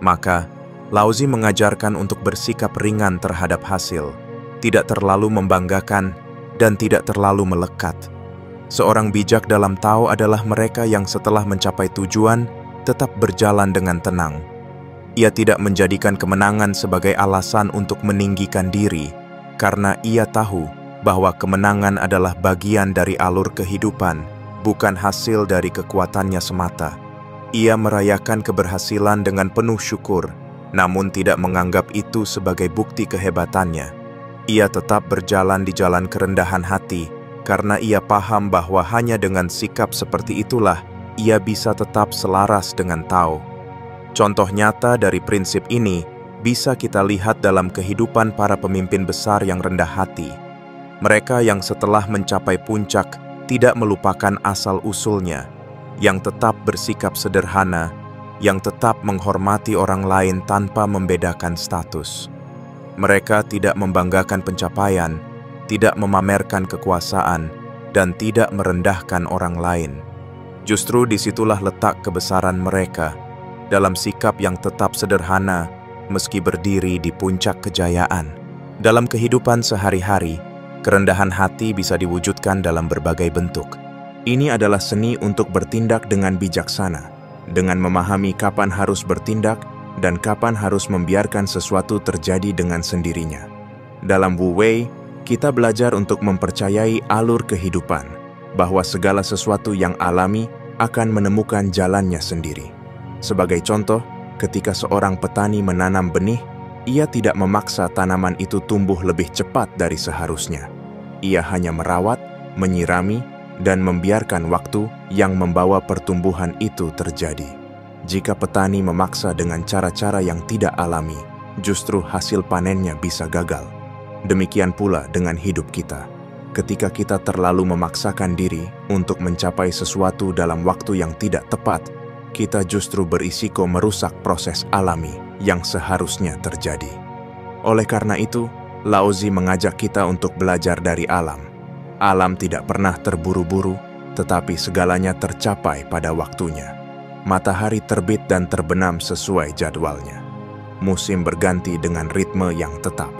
Maka, Lao Tzu mengajarkan untuk bersikap ringan terhadap hasil, tidak terlalu membanggakan, dan tidak terlalu melekat. Seorang bijak dalam Tao adalah mereka yang setelah mencapai tujuan, tetap berjalan dengan tenang. Ia tidak menjadikan kemenangan sebagai alasan untuk meninggikan diri, karena ia tahu bahwa kemenangan adalah bagian dari alur kehidupan, bukan hasil dari kekuatannya semata. Ia merayakan keberhasilan dengan penuh syukur, namun tidak menganggap itu sebagai bukti kehebatannya. Ia tetap berjalan di jalan kerendahan hati, karena ia paham bahwa hanya dengan sikap seperti itulah ia bisa tetap selaras dengan Tao. Contoh nyata dari prinsip ini bisa kita lihat dalam kehidupan para pemimpin besar yang rendah hati. Mereka yang setelah mencapai puncak tidak melupakan asal-usulnya, yang tetap bersikap sederhana, yang tetap menghormati orang lain tanpa membedakan status. Mereka tidak membanggakan pencapaian, tidak memamerkan kekuasaan, dan tidak merendahkan orang lain. Justru disitulah letak kebesaran mereka, dalam sikap yang tetap sederhana, meski berdiri di puncak kejayaan. Dalam kehidupan sehari-hari, kerendahan hati bisa diwujudkan dalam berbagai bentuk. Ini adalah seni untuk bertindak dengan bijaksana, dengan memahami kapan harus bertindak dan kapan harus membiarkan sesuatu terjadi dengan sendirinya. Dalam Wu Wei, kita belajar untuk mempercayai alur kehidupan, bahwa segala sesuatu yang alami akan menemukan jalannya sendiri. Sebagai contoh, ketika seorang petani menanam benih, ia tidak memaksa tanaman itu tumbuh lebih cepat dari seharusnya. Ia hanya merawat, menyirami, dan membiarkan waktu yang membawa pertumbuhan itu terjadi. Jika petani memaksa dengan cara-cara yang tidak alami, justru hasil panennya bisa gagal. Demikian pula dengan hidup kita. Ketika kita terlalu memaksakan diri untuk mencapai sesuatu dalam waktu yang tidak tepat, kita justru berisiko merusak proses alami yang seharusnya terjadi. Oleh karena itu, Lao Tzu mengajak kita untuk belajar dari alam. Alam tidak pernah terburu-buru, tetapi segalanya tercapai pada waktunya. Matahari terbit dan terbenam sesuai jadwalnya. Musim berganti dengan ritme yang tetap.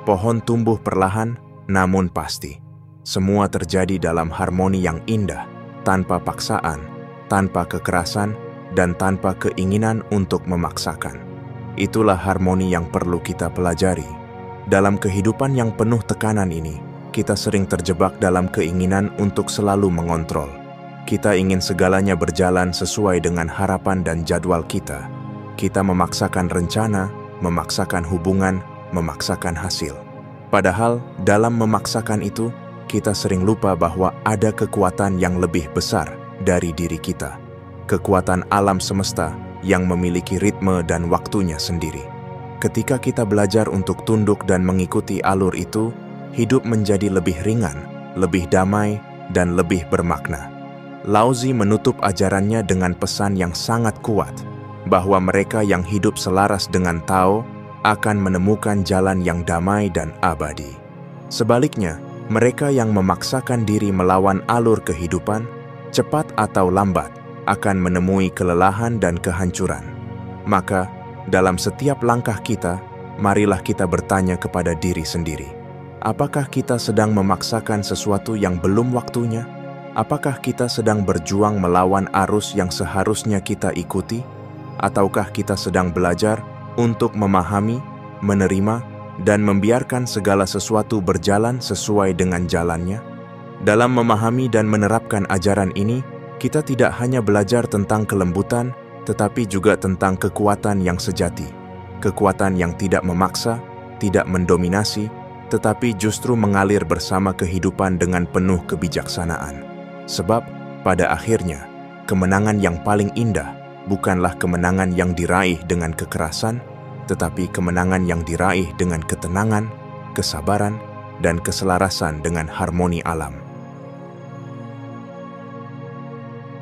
Pohon tumbuh perlahan, namun pasti. Semua terjadi dalam harmoni yang indah, tanpa paksaan, tanpa kekerasan, dan tanpa keinginan untuk memaksakan. Itulah harmoni yang perlu kita pelajari. Dalam kehidupan yang penuh tekanan ini, kita sering terjebak dalam keinginan untuk selalu mengontrol. Kita ingin segalanya berjalan sesuai dengan harapan dan jadwal kita. Kita memaksakan rencana, memaksakan hubungan, memaksakan hasil. Padahal dalam memaksakan itu, kita sering lupa bahwa ada kekuatan yang lebih besar dari diri kita. Kekuatan alam semesta yang memiliki ritme dan waktunya sendiri. Ketika kita belajar untuk tunduk dan mengikuti alur itu, hidup menjadi lebih ringan, lebih damai, dan lebih bermakna. Lao Tzu menutup ajarannya dengan pesan yang sangat kuat, bahwa mereka yang hidup selaras dengan Tao akan menemukan jalan yang damai dan abadi. Sebaliknya, mereka yang memaksakan diri melawan alur kehidupan, cepat atau lambat, akan menemui kelelahan dan kehancuran. Maka, dalam setiap langkah kita, marilah kita bertanya kepada diri sendiri. Apakah kita sedang memaksakan sesuatu yang belum waktunya? Apakah kita sedang berjuang melawan arus yang seharusnya kita ikuti? Ataukah kita sedang belajar untuk memahami, menerima, dan membiarkan segala sesuatu berjalan sesuai dengan jalannya? Dalam memahami dan menerapkan ajaran ini, kita tidak hanya belajar tentang kelembutan, tetapi juga tentang kekuatan yang sejati. Kekuatan yang tidak memaksa, tidak mendominasi, tetapi justru mengalir bersama kehidupan dengan penuh kebijaksanaan. Sebab, pada akhirnya, kemenangan yang paling indah bukanlah kemenangan yang diraih dengan kekerasan, tetapi kemenangan yang diraih dengan ketenangan, kesabaran, dan keselarasan dengan harmoni alam.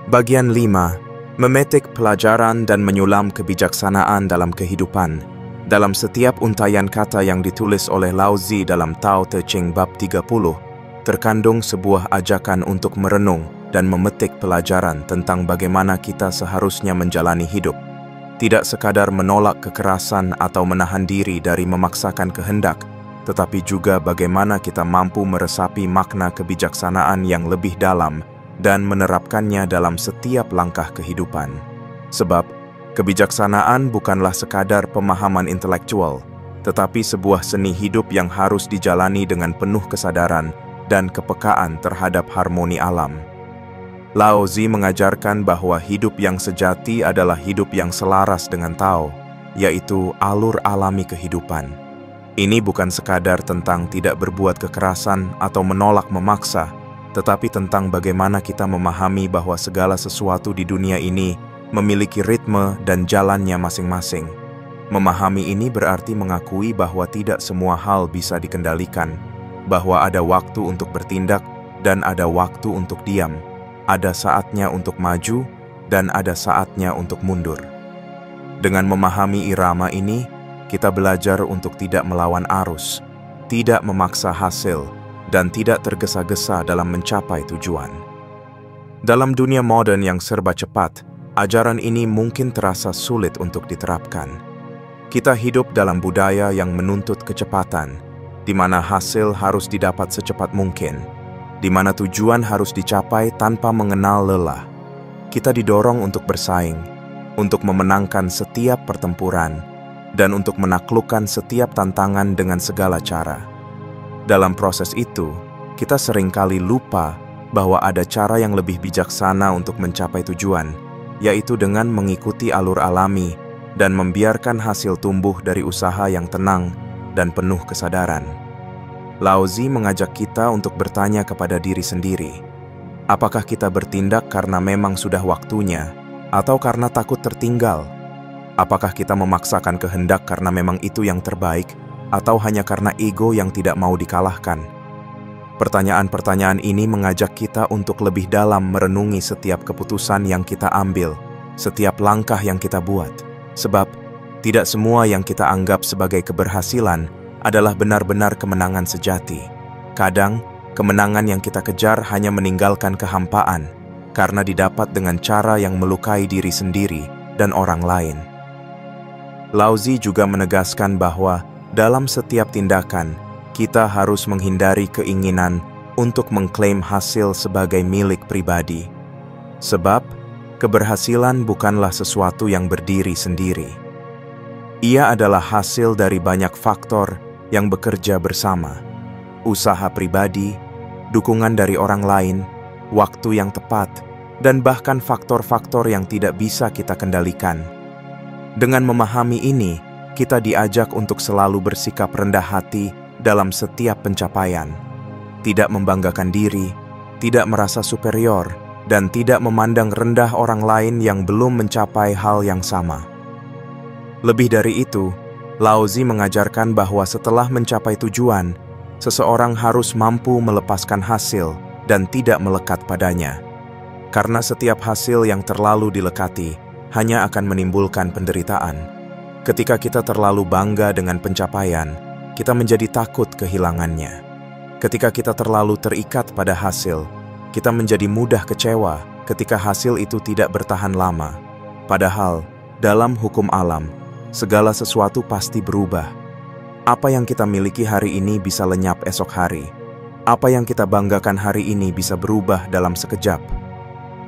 Bagian 5. Memetik pelajaran dan menyulam kebijaksanaan dalam kehidupan. Dalam setiap untaian kata yang ditulis oleh Lao Tzu dalam Tao Te Ching bab 30, terkandung sebuah ajakan untuk merenung dan memetik pelajaran tentang bagaimana kita seharusnya menjalani hidup. Tidak sekadar menolak kekerasan atau menahan diri dari memaksakan kehendak, tetapi juga bagaimana kita mampu meresapi makna kebijaksanaan yang lebih dalam dan menerapkannya dalam setiap langkah kehidupan. Sebab, kebijaksanaan bukanlah sekadar pemahaman intelektual, tetapi sebuah seni hidup yang harus dijalani dengan penuh kesadaran dan kepekaan terhadap harmoni alam. Lao Tzu mengajarkan bahwa hidup yang sejati adalah hidup yang selaras dengan Tao, yaitu alur alami kehidupan. Ini bukan sekadar tentang tidak berbuat kekerasan atau menolak memaksa, tetapi tentang bagaimana kita memahami bahwa segala sesuatu di dunia ini memiliki ritme dan jalannya masing-masing. Memahami ini berarti mengakui bahwa tidak semua hal bisa dikendalikan, bahwa ada waktu untuk bertindak dan ada waktu untuk diam, ada saatnya untuk maju dan ada saatnya untuk mundur. Dengan memahami irama ini, kita belajar untuk tidak melawan arus, tidak memaksa hasil, dan tidak tergesa-gesa dalam mencapai tujuan. Dalam dunia modern yang serba cepat, ajaran ini mungkin terasa sulit untuk diterapkan. Kita hidup dalam budaya yang menuntut kecepatan, di mana hasil harus didapat secepat mungkin, di mana tujuan harus dicapai tanpa mengenal lelah. Kita didorong untuk bersaing, untuk memenangkan setiap pertempuran, dan untuk menaklukkan setiap tantangan dengan segala cara. Dalam proses itu, kita seringkali lupa bahwa ada cara yang lebih bijaksana untuk mencapai tujuan, yaitu dengan mengikuti alur alami dan membiarkan hasil tumbuh dari usaha yang tenang dan penuh kesadaran. Laozi mengajak kita untuk bertanya kepada diri sendiri, apakah kita bertindak karena memang sudah waktunya, atau karena takut tertinggal? Apakah kita memaksakan kehendak karena memang itu yang terbaik, atau hanya karena ego yang tidak mau dikalahkan? Pertanyaan-pertanyaan ini mengajak kita untuk lebih dalam merenungi setiap keputusan yang kita ambil, setiap langkah yang kita buat. Sebab, tidak semua yang kita anggap sebagai keberhasilan adalah benar-benar kemenangan sejati. Kadang, kemenangan yang kita kejar hanya meninggalkan kehampaan, karena didapat dengan cara yang melukai diri sendiri dan orang lain. Laozi juga menegaskan bahwa dalam setiap tindakan, kita harus menghindari keinginan untuk mengklaim hasil sebagai milik pribadi. Sebab, keberhasilan bukanlah sesuatu yang berdiri sendiri. Ia adalah hasil dari banyak faktor yang bekerja bersama. Usaha pribadi, dukungan dari orang lain, waktu yang tepat, dan bahkan faktor-faktor yang tidak bisa kita kendalikan. Dengan memahami ini, kita diajak untuk selalu bersikap rendah hati dalam setiap pencapaian, tidak membanggakan diri, tidak merasa superior, dan tidak memandang rendah orang lain yang belum mencapai hal yang sama. Lebih dari itu, Laozi mengajarkan bahwa setelah mencapai tujuan, seseorang harus mampu melepaskan hasil dan tidak melekat padanya. Karena setiap hasil yang terlalu dilekati hanya akan menimbulkan penderitaan. Ketika kita terlalu bangga dengan pencapaian, kita menjadi takut kehilangannya. Ketika kita terlalu terikat pada hasil, kita menjadi mudah kecewa ketika hasil itu tidak bertahan lama. Padahal, dalam hukum alam, segala sesuatu pasti berubah. Apa yang kita miliki hari ini bisa lenyap esok hari. Apa yang kita banggakan hari ini bisa berubah dalam sekejap.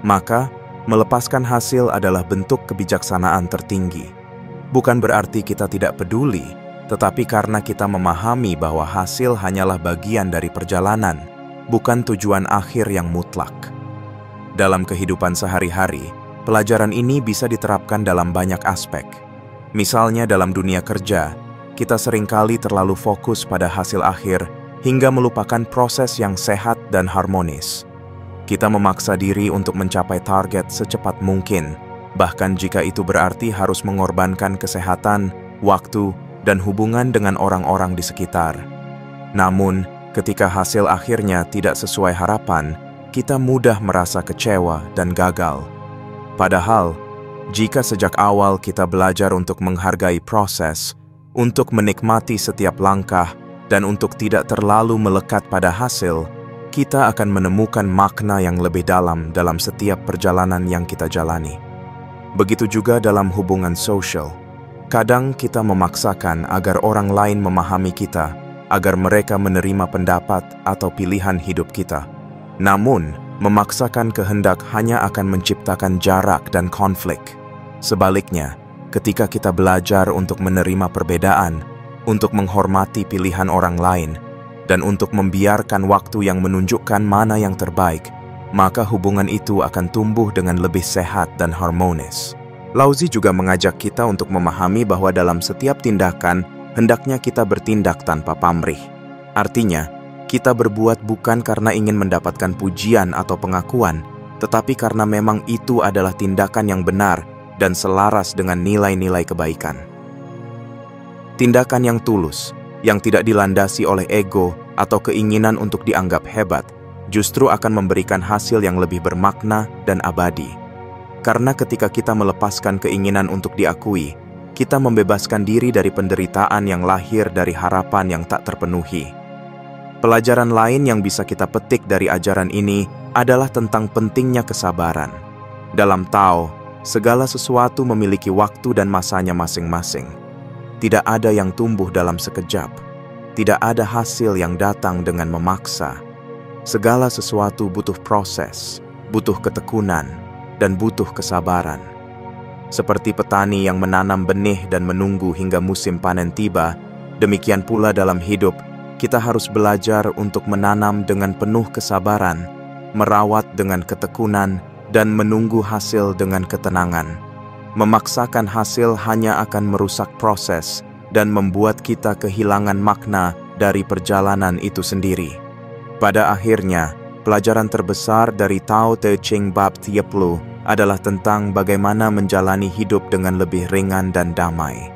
Maka, melepaskan hasil adalah bentuk kebijaksanaan tertinggi. Bukan berarti kita tidak peduli, tetapi karena kita memahami bahwa hasil hanyalah bagian dari perjalanan, bukan tujuan akhir yang mutlak. Dalam kehidupan sehari-hari, pelajaran ini bisa diterapkan dalam banyak aspek. Misalnya dalam dunia kerja, kita seringkali terlalu fokus pada hasil akhir hingga melupakan proses yang sehat dan harmonis. Kita memaksa diri untuk mencapai target secepat mungkin, bahkan jika itu berarti harus mengorbankan kesehatan, waktu, dan hubungan dengan orang-orang di sekitar. Namun, ketika hasil akhirnya tidak sesuai harapan, kita mudah merasa kecewa dan gagal. Padahal, jika sejak awal kita belajar untuk menghargai proses, untuk menikmati setiap langkah, dan untuk tidak terlalu melekat pada hasil, kita akan menemukan makna yang lebih dalam setiap perjalanan yang kita jalani. Begitu juga dalam hubungan sosial. Kadang kita memaksakan agar orang lain memahami kita, agar mereka menerima pendapat atau pilihan hidup kita. Namun, memaksakan kehendak hanya akan menciptakan jarak dan konflik. Sebaliknya, ketika kita belajar untuk menerima perbedaan, untuk menghormati pilihan orang lain, dan untuk membiarkan waktu yang menunjukkan mana yang terbaik, maka hubungan itu akan tumbuh dengan lebih sehat dan harmonis. Laozi juga mengajak kita untuk memahami bahwa dalam setiap tindakan, hendaknya kita bertindak tanpa pamrih. Artinya, kita berbuat bukan karena ingin mendapatkan pujian atau pengakuan, tetapi karena memang itu adalah tindakan yang benar dan selaras dengan nilai-nilai kebaikan. Tindakan yang tulus, yang tidak dilandasi oleh ego atau keinginan untuk dianggap hebat, justru akan memberikan hasil yang lebih bermakna dan abadi. Karena ketika kita melepaskan keinginan untuk diakui, kita membebaskan diri dari penderitaan yang lahir dari harapan yang tak terpenuhi. Pelajaran lain yang bisa kita petik dari ajaran ini adalah tentang pentingnya kesabaran. Dalam Tao, segala sesuatu memiliki waktu dan masanya masing-masing. Tidak ada yang tumbuh dalam sekejap. Tidak ada hasil yang datang dengan memaksa. Segala sesuatu butuh proses, butuh ketekunan, dan butuh kesabaran. Seperti petani yang menanam benih dan menunggu hingga musim panen tiba, demikian pula dalam hidup, kita harus belajar untuk menanam dengan penuh kesabaran, merawat dengan ketekunan, dan menunggu hasil dengan ketenangan. Memaksakan hasil hanya akan merusak proses dan membuat kita kehilangan makna dari perjalanan itu sendiri. Pada akhirnya, pelajaran terbesar dari Tao Te Ching bab 30 adalah tentang bagaimana menjalani hidup dengan lebih ringan dan damai.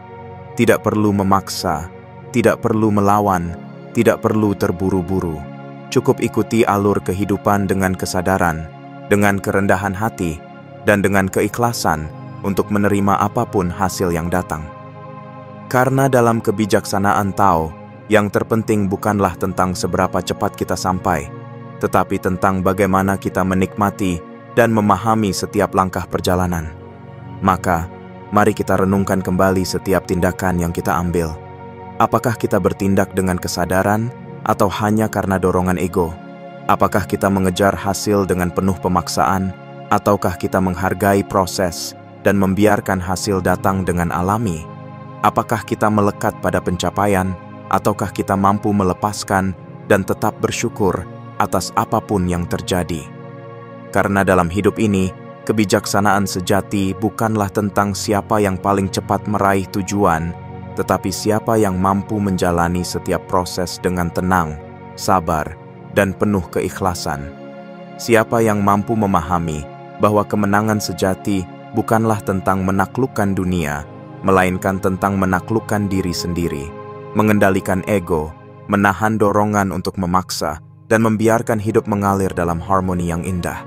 Tidak perlu memaksa, tidak perlu melawan, tidak perlu terburu-buru. Cukup ikuti alur kehidupan dengan kesadaran, dengan kerendahan hati, dan dengan keikhlasan untuk menerima apapun hasil yang datang. Karena dalam kebijaksanaan Tao, yang terpenting bukanlah tentang seberapa cepat kita sampai, tetapi tentang bagaimana kita menikmati dan memahami setiap langkah perjalanan. Maka, mari kita renungkan kembali setiap tindakan yang kita ambil. Apakah kita bertindak dengan kesadaran atau hanya karena dorongan ego? Apakah kita mengejar hasil dengan penuh pemaksaan, ataukah kita menghargai proses dan membiarkan hasil datang dengan alami? Apakah kita melekat pada pencapaian, ataukah kita mampu melepaskan dan tetap bersyukur atas apapun yang terjadi? Karena dalam hidup ini, kebijaksanaan sejati bukanlah tentang siapa yang paling cepat meraih tujuan, tetapi siapa yang mampu menjalani setiap proses dengan tenang, sabar, dan penuh keikhlasan. Siapa yang mampu memahami bahwa kemenangan sejati bukanlah tentang menaklukkan dunia, melainkan tentang menaklukkan diri sendiri, mengendalikan ego, menahan dorongan untuk memaksa, dan membiarkan hidup mengalir dalam harmoni yang indah.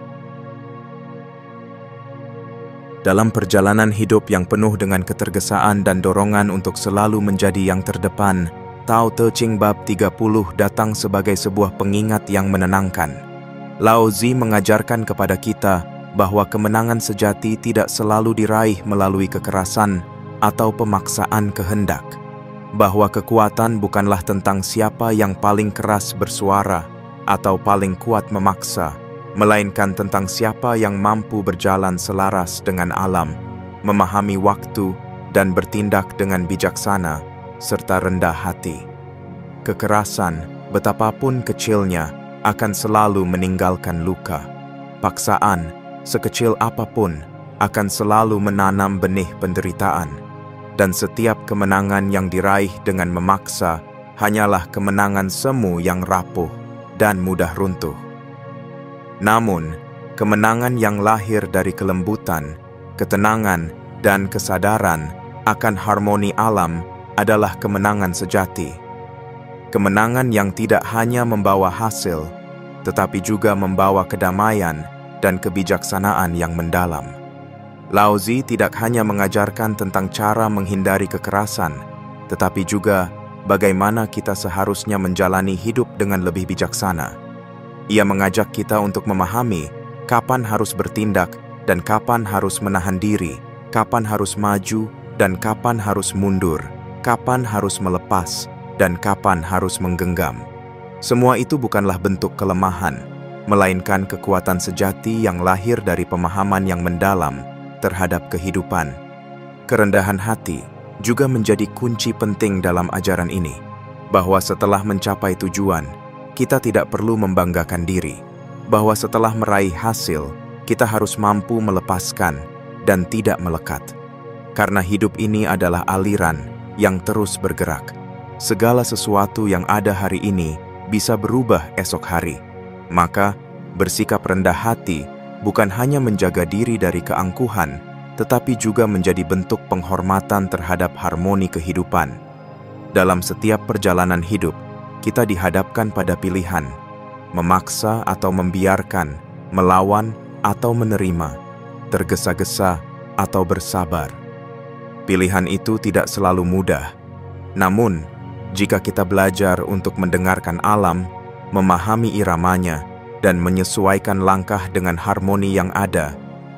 Dalam perjalanan hidup yang penuh dengan ketergesaan dan dorongan untuk selalu menjadi yang terdepan, Tao Te Ching bab 30 datang sebagai sebuah pengingat yang menenangkan. Lao Tzu mengajarkan kepada kita bahwa kemenangan sejati tidak selalu diraih melalui kekerasan atau pemaksaan kehendak, bahwa kekuatan bukanlah tentang siapa yang paling keras bersuara atau paling kuat memaksa, melainkan tentang siapa yang mampu berjalan selaras dengan alam, memahami waktu, dan bertindak dengan bijaksana, serta rendah hati. Kekerasan, betapapun kecilnya, akan selalu meninggalkan luka. Paksaan, sekecil apapun, akan selalu menanam benih penderitaan. Dan setiap kemenangan yang diraih dengan memaksa, hanyalah kemenangan semu yang rapuh dan mudah runtuh. Namun, kemenangan yang lahir dari kelembutan, ketenangan, dan kesadaran akan harmoni alam adalah kemenangan sejati. Kemenangan yang tidak hanya membawa hasil, tetapi juga membawa kedamaian dan kebijaksanaan yang mendalam. Lao Tzu tidak hanya mengajarkan tentang cara menghindari kekerasan, tetapi juga bagaimana kita seharusnya menjalani hidup dengan lebih bijaksana. Ia mengajak kita untuk memahami kapan harus bertindak dan kapan harus menahan diri, kapan harus maju dan kapan harus mundur, kapan harus melepas dan kapan harus menggenggam. Semua itu bukanlah bentuk kelemahan, melainkan kekuatan sejati yang lahir dari pemahaman yang mendalam terhadap kehidupan. Kerendahan hati juga menjadi kunci penting dalam ajaran ini, bahwa setelah mencapai tujuan, kita tidak perlu membanggakan diri, bahwa setelah meraih hasil, kita harus mampu melepaskan dan tidak melekat. Karena hidup ini adalah aliran yang terus bergerak. Segala sesuatu yang ada hari ini bisa berubah esok hari. Maka, bersikap rendah hati bukan hanya menjaga diri dari keangkuhan, tetapi juga menjadi bentuk penghormatan terhadap harmoni kehidupan. Dalam setiap perjalanan hidup, kita dihadapkan pada pilihan, memaksa atau membiarkan, melawan atau menerima, tergesa-gesa atau bersabar. Pilihan itu tidak selalu mudah. Namun, jika kita belajar untuk mendengarkan alam, memahami iramanya, dan menyesuaikan langkah dengan harmoni yang ada,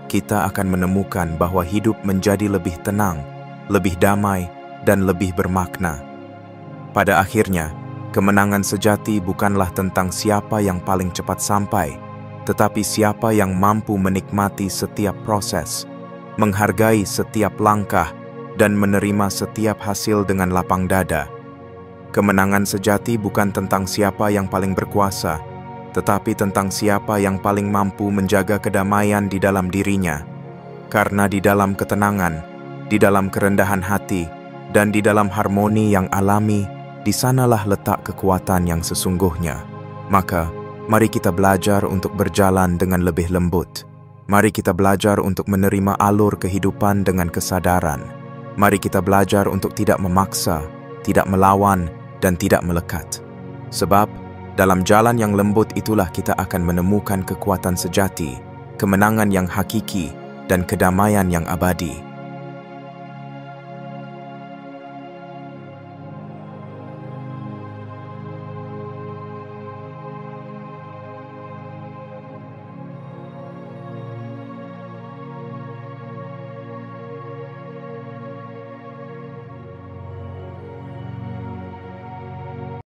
kita akan menemukan bahwa hidup menjadi lebih tenang, lebih damai, dan lebih bermakna. Pada akhirnya, kemenangan sejati bukanlah tentang siapa yang paling cepat sampai, tetapi siapa yang mampu menikmati setiap proses, menghargai setiap langkah, dan menerima setiap hasil dengan lapang dada. Kemenangan sejati bukan tentang siapa yang paling berkuasa, tetapi tentang siapa yang paling mampu menjaga kedamaian di dalam dirinya. Karena di dalam ketenangan, di dalam kerendahan hati, dan di dalam harmoni yang alami, di sanalah letak kekuatan yang sesungguhnya. Maka, mari kita belajar untuk berjalan dengan lebih lembut. Mari kita belajar untuk menerima alur kehidupan dengan kesadaran. Mari kita belajar untuk tidak memaksa, tidak melawan, dan tidak melekat. Sebab, dalam jalan yang lembut itulah kita akan menemukan kekuatan sejati, kemenangan yang hakiki, dan kedamaian yang abadi.